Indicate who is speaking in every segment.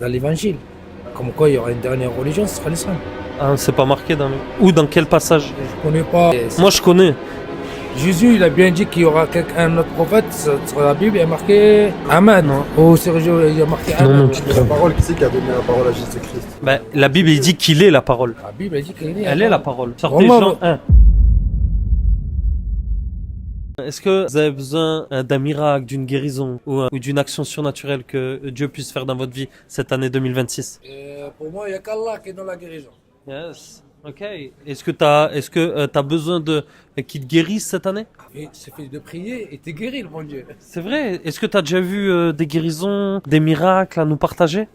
Speaker 1: dans l'évangile. Comme quoi il y aura une dernière religion, ce sera l'islam.
Speaker 2: Ah, c'est pas marqué dans le... Ou dans quel passage?
Speaker 1: Je connais pas.
Speaker 2: Moi, je connais.
Speaker 1: Jésus, il a bien dit qu'il y aura un autre prophète sur la Bible, il y a marqué Ahmed.
Speaker 2: Non.
Speaker 1: Ou Sergio, il y a marqué Ahmed.
Speaker 2: Non, non.
Speaker 3: La parole, qui c'est qui a donné la parole à Jésus-Christ?
Speaker 2: Ben, la Bible, il dit qu'il est la parole.
Speaker 1: La Bible, elle dit qu'il est.
Speaker 2: Elle est la parole. Sortez
Speaker 1: Romains,
Speaker 2: Jean 1. Est-ce que vous avez besoin d'un miracle, d'une guérison ou d'une action surnaturelle que Dieu puisse faire dans votre vie cette année 2026?
Speaker 1: Pour moi, il n'y a qu'Allah qui est dans la guérison.
Speaker 2: Yes. Ok. Est-ce que t'as besoin de qu'il te guérisse cette année?
Speaker 1: Il suffit de prier et t'es guéri, le bon Dieu.
Speaker 2: C'est vrai. Est-ce que t'as déjà vu des guérisons, des miracles à nous partager?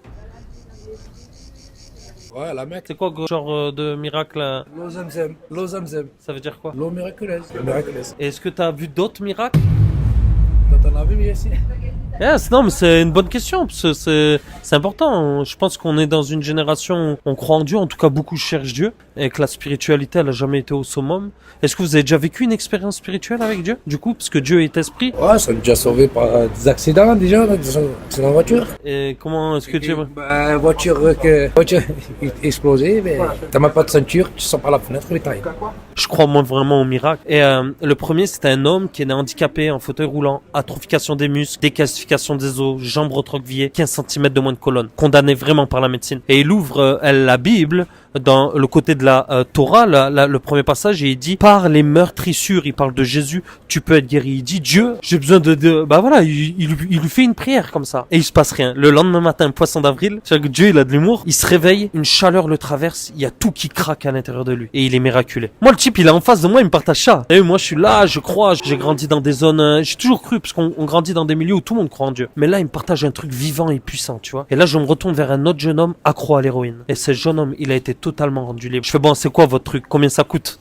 Speaker 1: Ouais, la Mecque.
Speaker 2: C'est quoi genre de miracle?
Speaker 1: L'eau Zamzam. L'eau Zamzam.
Speaker 2: Ça veut dire quoi?
Speaker 1: L'eau miraculeuse. Miraculeuse.
Speaker 2: Et est-ce que t'as vu d'autres miracles?
Speaker 1: T'en as vu, mais ici.
Speaker 2: Yes, non, mais c'est une bonne question, parce que c'est important. Je pense qu'on est dans une génération où on croit en Dieu, en tout cas beaucoup cherchent Dieu, et que la spiritualité, elle a jamais été au summum. Est-ce que vous avez déjà vécu une expérience spirituelle avec Dieu, du coup, parce que Dieu est esprit?
Speaker 1: Ouais, ça nous a déjà sauvé par des accidents, déjà, des accidents de voiture.
Speaker 2: Et comment est-ce que Dieu...
Speaker 1: Voiture explosée, mais t'as même pas de ceinture, tu sors par la fenêtre, et t'arrives.
Speaker 2: Je crois moi vraiment au miracle. Et le premier, c'était un homme qui est né handicapé, en fauteuil roulant, atrophication des muscles, décalcification des os, jambes recroquevillées, 15 cm de moins de colonne, condamné vraiment par la médecine. Et il ouvre la Bible dans le côté de la Torah, le premier passage, et il dit, par les meurtrissures, il parle de Jésus, tu peux être guéri. Il dit, Dieu, j'ai besoin bah voilà, il lui fait une prière comme ça. Et il se passe rien. Le lendemain matin, poisson d'avril, tu vois que Dieu, il a de l'humour, il se réveille, une chaleur le traverse, il y a tout qui craque à l'intérieur de lui. Et il est miraculé. Moi, le type, il est en face de moi, il me partage ça. Et moi, je suis là, je crois, j'ai grandi dans des zones, j'ai toujours cru, parce qu'on grandit dans des milieux où tout le monde croit en Dieu. Mais là, il me partage un truc vivant et puissant, tu vois. Et là, je me retourne vers un autre jeune homme accro à l'héroïne. Et ce jeune homme, il a été totalement rendu libre. Je fais, bon, c'est quoi votre truc? Combien ça coûte?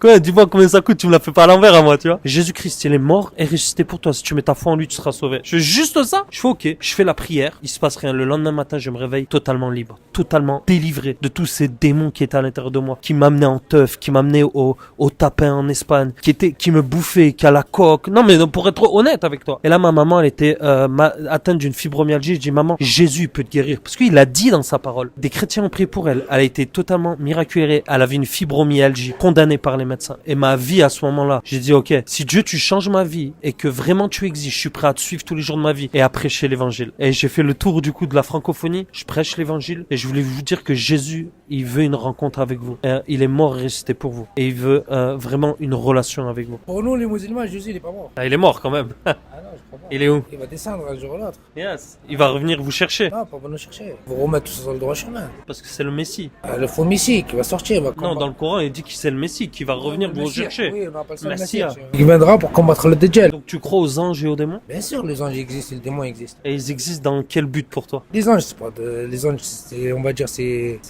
Speaker 2: Quoi, dis-moi combien ça coûte, tu me l'as fait pas à l'envers à moi, tu vois. Jésus-Christ, il est mort et ressuscité pour toi. Si tu mets ta foi en lui, tu seras sauvé. Je fais juste ça. Je fais ok. Je fais la prière. Il se passe rien. Le lendemain matin, je me réveille totalement libre. Totalement délivré de tous ces démons qui étaient à l'intérieur de moi. Qui m'amenaient en teuf, qui m'amenaient au tapin en Espagne. Qui me bouffaient, qui a la coque. Non, mais pour être honnête avec toi. Et là, ma maman, elle était atteinte d'une fibromyalgie. Je dis, maman, Jésus peut te guérir. Parce qu'il a dit dans sa parole. Des chrétiens ont prié pour elle. Elle a été totalement miraculée. Elle avait une fibromyalgie condamnée par les médecins. Et ma vie à ce moment-là, j'ai dit ok, si Dieu tu changes ma vie et que vraiment tu existes, je suis prêt à te suivre tous les jours de ma vie et à prêcher l'évangile. Et j'ai fait le tour du coup de la francophonie, je prêche l'évangile et je voulais vous dire que Jésus, il veut une rencontre avec vous. Et, il est mort et ressuscité pour vous. Et il veut vraiment une relation avec vous.
Speaker 1: Pour nous les musulmans, Jésus il est pas mort.
Speaker 2: Ah, il est mort quand même.
Speaker 1: Ah non, je crois pas.
Speaker 2: Il est où?
Speaker 1: Il va descendre un jour ou l'autre.
Speaker 2: Yes. Il va revenir vous chercher.
Speaker 1: Non, pas nous chercher. Vous remettre tout ça sur le droit chemin.
Speaker 2: Parce que c'est le Messie.
Speaker 1: Le faux Messie qui va sortir.
Speaker 2: Non, dans le Coran, il dit que c'est le Messie qui va revenir vous chercher.
Speaker 1: Oui, on appelle ça le
Speaker 2: Messie.
Speaker 1: Messie. Il viendra pour combattre le Dajjal.
Speaker 2: Donc tu crois aux anges et aux démons?
Speaker 1: Bien sûr, les anges existent et les démons existent.
Speaker 2: Et ils existent dans quel but pour toi?
Speaker 1: Les anges, c'est pas les anges, on va dire, c'est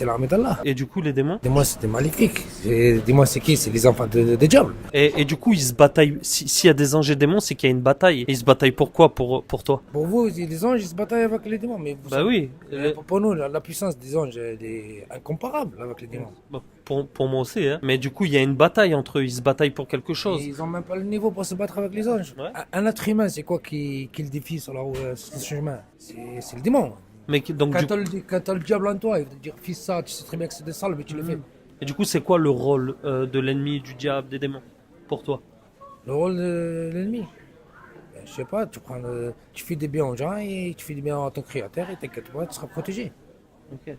Speaker 1: l'armée d'Allah.
Speaker 2: Et du coup, les démons?
Speaker 1: Les démons, c'était maléfique. Les démons, c'est qui? C'est les enfants des diables.
Speaker 2: Et du coup, ils se bataillent. S'il y a des anges et démons, c'est qu'il y a une bataille. Et ils se bataillent pour quoi? Pour toi?
Speaker 1: Pour vous, les anges, ils se bataillent avec les démons. Mais vous
Speaker 2: Bah
Speaker 1: savez,
Speaker 2: oui.
Speaker 1: pour nous, la puissance des anges, elle est incomparable avec les démons.
Speaker 2: Bah, pour moi aussi, hein. Mais du coup, il y a une bataille entre eux. Ils se bataillent pour quelque chose.
Speaker 1: Et ils ont même pas le niveau pour se battre avec les anges.
Speaker 2: Ouais.
Speaker 1: Un être humain, c'est quoi qui le défie sur le chemin? C'est le démon.
Speaker 2: Mais donc,
Speaker 1: Quand t'as le diable en toi, il va te dire, fais ça, tu sais très bien que c'est des sales, mais tu le fais.
Speaker 2: et du coup, c'est quoi le rôle de l'ennemi, du diable, des démons, pour toi?
Speaker 1: Le rôle de l'ennemi. Je sais pas, tu fais des biens aux gens et tu fais des biens à ton créateur et t'inquiète pas, tu seras protégé.
Speaker 2: Ok.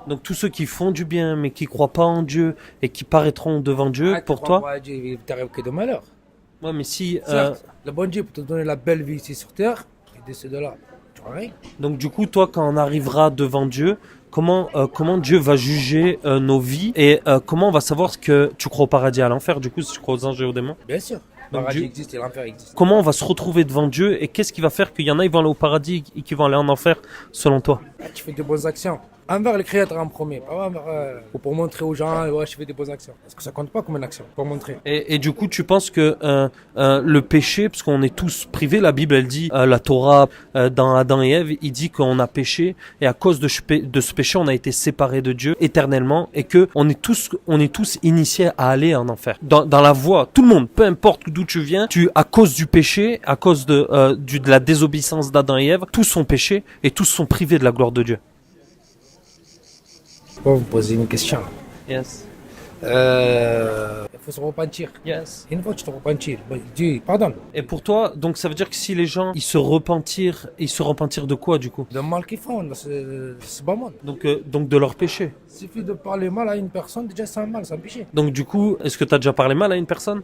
Speaker 2: Donc tous ceux qui font du bien, mais qui croient pas en Dieu et qui paraîtront devant Dieu, pour toi?
Speaker 1: Ouais, Dieu, il t'arrive que de malheur.
Speaker 2: Ouais, mais si.
Speaker 1: Certes, le bon Dieu peut te donner la belle vie ici sur terre, et de ce de là, tu vois rien.
Speaker 2: Donc du coup, toi, quand on arrivera devant Dieu, comment Dieu va juger nos vies et comment on va savoir que tu crois au paradis et à l'enfer, du coup, si tu crois aux anges et aux démons?
Speaker 1: Bien sûr. Le
Speaker 2: Donc,
Speaker 1: paradis
Speaker 2: Dieu-
Speaker 1: existe et l'enfer existe.
Speaker 2: Comment on va se retrouver devant Dieu et qu'est-ce qui va faire qu'il y en a qui vont aller au paradis et qui vont aller en enfer selon toi?
Speaker 1: Tu fais des bonnes actions. Envers le Créateur en premier, pas envers, pour montrer aux gens, ouais, je fais des bonnes actions. Parce que ça compte pas comme une action, pour montrer.
Speaker 2: Et du coup, tu penses que le péché, parce qu'on est tous privés, la Bible, elle dit, la Torah, dans Adam et Ève, il dit qu'on a péché, et à cause de ce péché, on a été séparés de Dieu éternellement, et que on est tous initiés à aller en enfer. Dans la voie, tout le monde, peu importe d'où tu viens, à cause du péché, à cause de la désobéissance d'Adam et Ève, tous sont péchés, et tous sont privés de la gloire de Dieu.
Speaker 1: Bon, vous posez une question.
Speaker 2: Yes.
Speaker 1: Il faut se repentir.
Speaker 2: Yes.
Speaker 1: Une fois que tu te repentis, Dieu pardonne.
Speaker 2: Et pour toi, donc ça veut dire que si les gens, ils se repentirent de quoi du coup?
Speaker 1: Le mal qu'ils font dans ce bas monde.
Speaker 2: Donc de leur péché.
Speaker 1: Il suffit de parler mal à une personne, déjà c'est un mal, c'est un péché.
Speaker 2: Donc du coup, est-ce que tu as déjà parlé mal à une personne?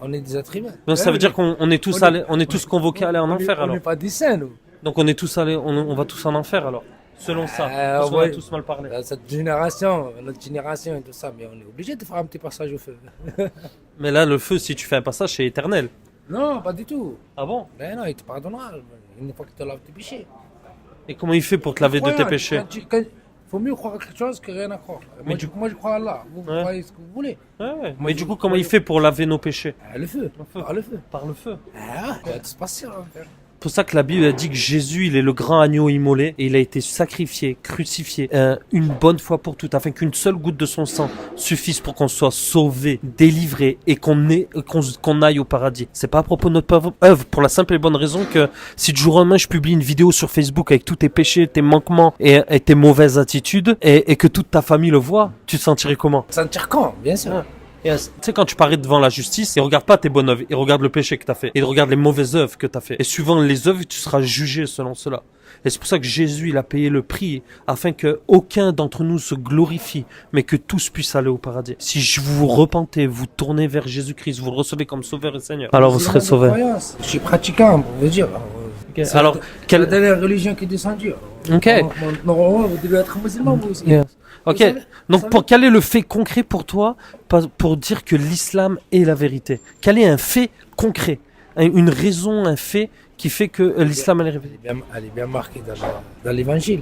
Speaker 1: On est des êtres humains.
Speaker 2: Donc ça veut dire qu'on est tous convoqués à aller en enfer
Speaker 1: On
Speaker 2: alors.
Speaker 1: n'est pas des saints, nous.
Speaker 2: Donc on est tous allés, on va tous en enfer alors. Selon ça, parce qu'on a tous mal parlé.
Speaker 1: Cette génération, notre génération et tout ça, mais on est obligé de faire un petit passage au feu.
Speaker 2: Mais là, le feu, si tu fais un passage, c'est éternel.
Speaker 1: Non, pas du tout.
Speaker 2: Ah bon?
Speaker 1: Mais non, il te pardonnera une fois qu'il te lave tes péchés.
Speaker 2: Et comment il fait pour te laver de tes péchés?
Speaker 1: Il faut mieux croire à quelque chose que rien à croire. Moi, je crois à Allah. Vous croyez ce que vous voulez.
Speaker 2: Ouais. Mais du coup, comment il fait pour laver nos péchés?
Speaker 1: Le feu. Par le feu.
Speaker 2: Par le feu.
Speaker 1: Il va tout se passer là.
Speaker 2: C'est pour ça que la Bible a dit que Jésus, il est le grand agneau immolé et il a été sacrifié, crucifié une bonne fois pour toutes, afin qu'une seule goutte de son sang suffise pour qu'on soit sauvé, délivré et qu'on aille au paradis. C'est pas à propos de notre œuvre, pour la simple et bonne raison que si du jour au lendemain je publie une vidéo sur Facebook avec tous tes péchés, tes manquements et tes mauvaises attitudes et que toute ta famille le voit, tu te sentirais comment?
Speaker 1: Sentir quand, bien sûr.
Speaker 2: Yes. Tu sais, quand tu parais devant la justice, ils regardent pas tes bonnes œuvres, ils regardent le péché que tu as fait. Ils regardent les mauvaises œuvres que tu as fait. Et suivant les œuvres, tu seras jugé selon cela. Et c'est pour ça que Jésus, il a payé le prix, afin que aucun d'entre nous se glorifie, mais que tous puissent aller au paradis. Si vous vous repentez, vous tournez vers Jésus-Christ, vous le recevez comme Sauveur et Seigneur, alors vous serez sauvés.
Speaker 1: Je suis pratiquant, pour vous dire.
Speaker 2: Okay. Alors,
Speaker 1: quelle est la dernière religion qui est descendue?
Speaker 2: Ok.
Speaker 1: Normalement, vous devez être musulman, vous aussi.
Speaker 2: Yes. Ok, donc quel est le fait concret pour toi pour dire que l'islam est la vérité? Quel est un fait concret, une raison, un fait qui fait que l'islam est la vérité?
Speaker 1: Elle est bien marquée dans l'évangile.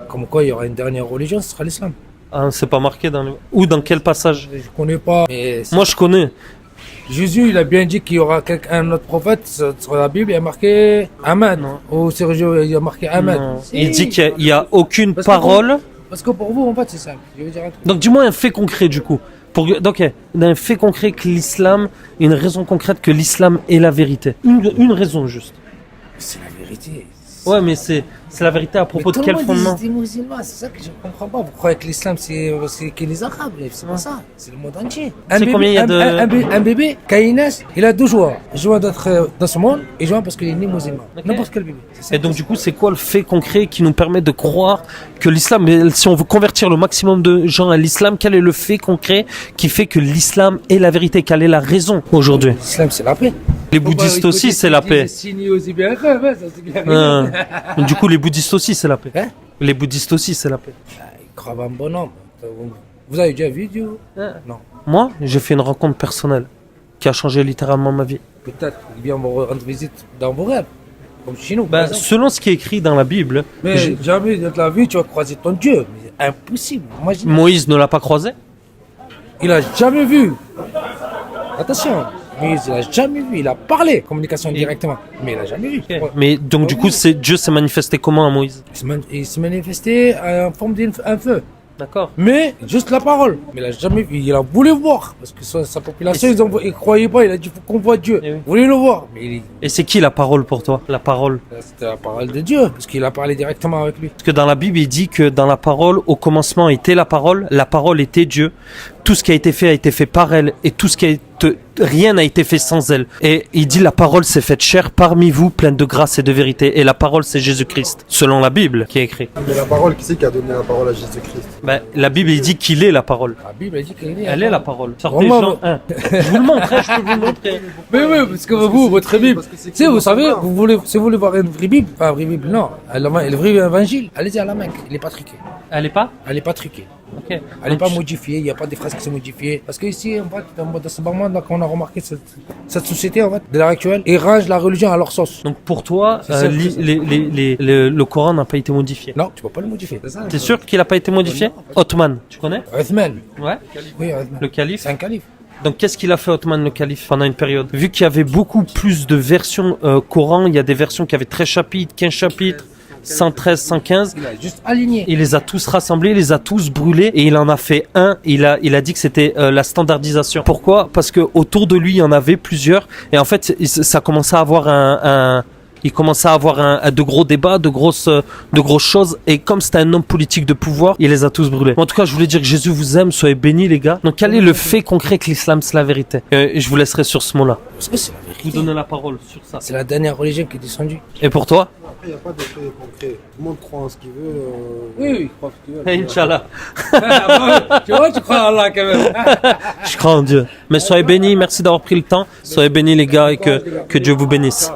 Speaker 1: Comme quoi il y aura une dernière religion, ce sera l'islam.
Speaker 2: Ah, c'est pas marqué ou dans quel passage?
Speaker 1: Je connais pas. Mais
Speaker 2: moi je connais.
Speaker 1: Jésus, il a bien dit qu'il y aura un autre prophète sur la Bible, il a marqué Ahmed. Ou Sergio, il a marqué Ahmed.
Speaker 2: Il dit qu'il n'y a aucune parole.
Speaker 1: Parce que pour vous, en fait, c'est simple. Je veux dire un truc.
Speaker 2: Donc, dis-moi un fait concret, du coup. Donc, un fait concret que l'islam, une raison concrète que l'islam est la vérité. Une raison, juste.
Speaker 1: C'est la vérité.
Speaker 2: Ouais, mais c'est la vérité à propos de quel fondement?
Speaker 1: Des musulmans, c'est ça que je comprends pas. Vous croyez que l'islam, c'est que les Arabes. C'est pas ça. C'est le monde entier.
Speaker 2: Combien il y a de...
Speaker 1: Un bébé, quand il naît, il a deux choix. Il choisit d'être dans ce monde et choisit parce qu'il est né musulman. Okay. N'importe quel bébé.
Speaker 2: Et donc, du coup, c'est quoi le fait concret qui nous permet de croire que l'islam, si on veut convertir le maximum de gens à l'islam, quel est le fait concret qui fait que l'islam est la vérité? Quelle est la raison aujourd'hui?
Speaker 1: L'islam, c'est la paix.
Speaker 2: Les bouddhistes aussi, c'est la paix. Du coup, les bouddhistes aussi, c'est la paix.
Speaker 1: Hein?
Speaker 2: Les bouddhistes aussi, c'est la paix.
Speaker 1: Ils croient en bonhomme. Vous avez déjà vu Dieu? Non.
Speaker 2: Moi, j'ai fait une rencontre personnelle qui a changé littéralement ma vie.
Speaker 1: Peut-être qu'il vient me rendre visite dans vos rêves, comme chez nous.
Speaker 2: Selon ce qui est écrit dans la Bible.
Speaker 1: Mais jamais de la vie, tu vas croiser ton Dieu. Mais impossible. Imagine.
Speaker 2: Moïse ne l'a pas croisé?
Speaker 1: Il a jamais vu. Attention. Moïse, il a jamais vu. Il a parlé, communication directement. Mais il a jamais vu.
Speaker 2: Okay. Mais donc, du coup, Dieu s'est manifesté comment à Moïse?
Speaker 1: Il s'est manifesté en forme d'un feu.
Speaker 2: D'accord.
Speaker 1: Mais juste la parole. Mais il a jamais vu. Il a voulu voir. Parce que sa population, ils croyaient pas. Il a dit, faut qu'on voit Dieu. Vous voulez le voir.
Speaker 2: Et c'est qui la parole pour toi? La parole?
Speaker 1: C'était la parole de Dieu. Parce qu'il a parlé directement avec lui.
Speaker 2: Parce que dans la Bible, il dit que dans la parole, au commencement était la parole était Dieu. Tout ce qui a été fait par elle. Et tout ce qui a été, rien n'a été fait sans elle. Et il dit, la parole s'est faite chair parmi vous, pleine de grâce et de vérité. Et la parole, c'est Jésus-Christ. Selon la Bible, qui est écrit.
Speaker 3: Mais la parole, qui c'est qui a donné la parole à Jésus-Christ?
Speaker 2: La Bible, il dit qu'il est la parole.
Speaker 1: La Bible, elle dit qu'elle est.
Speaker 2: Elle est la parole. Sortez Jean 1. Je vous le montre, je peux vous le montrer.
Speaker 1: Mais oui, parce que vous, votre Bible, si vous savez, si vous voulez voir une vraie Bible, pas une vraie Bible, non. Le vrai évangile, allez-y à la Mecque, il est pas truqué.
Speaker 2: Elle est pas?
Speaker 1: Elle est pas truquée.
Speaker 2: Ok.
Speaker 1: Elle n'est
Speaker 2: Donc,
Speaker 1: pas modifiée, il n'y a pas des phrases qui sont modifiées. Parce qu'ici, en fait, dans ce moment, là, qu'on a remarqué cette société, en fait, de l'heure actuelle, ils rangent la religion à leur sauce.
Speaker 2: donc pour toi,
Speaker 1: C'est ça,
Speaker 2: le Coran n'a pas été modifié.
Speaker 1: Non, tu ne peux pas le modifier. C'est ça.
Speaker 2: T'es sûr qu'il n'a pas été modifié? Othman, tu connais?
Speaker 1: Othman.
Speaker 2: Ouais.
Speaker 1: Oui, Othman.
Speaker 2: Le calife.
Speaker 1: C'est un calife.
Speaker 2: Donc qu'est-ce qu'il a fait Othman le calife pendant une période? Vu qu'il y avait beaucoup plus de versions Coran, il y a des versions qui avaient 13 chapitres, 15 chapitres, 113, 115.
Speaker 1: Il a juste aligné.
Speaker 2: Il les a tous rassemblés, il les a tous brûlés et il en a fait un. Il a dit que c'était la standardisation. Pourquoi? Parce que autour de lui il y en avait plusieurs et en fait ça commençait à avoir il commençait à avoir de gros débats, de grosses choses. Et comme c'était un homme politique de pouvoir, il les a tous brûlés. En tout cas, je voulais dire que Jésus vous aime, soyez bénis les gars. Donc quel est le fait concret que l'islam c'est la vérité? Et je vous laisserai sur ce mot-là.
Speaker 1: Parce que c'est la
Speaker 2: Vous
Speaker 1: vérité.
Speaker 2: donnez la parole sur ça.
Speaker 1: C'est la dernière religion qui est descendue.
Speaker 2: Et pour toi?
Speaker 3: Après, il n'y a pas de fait concret. Tout le monde croit en ce qu'il veut.
Speaker 1: Oui, je crois que tu veux.
Speaker 2: Inch'Allah.
Speaker 1: Tu vois, tu crois en Allah quand même.
Speaker 2: Je crois en Dieu. Mais soyez bénis, merci d'avoir pris le temps. Soyez bénis les gars et que Dieu vous bénisse.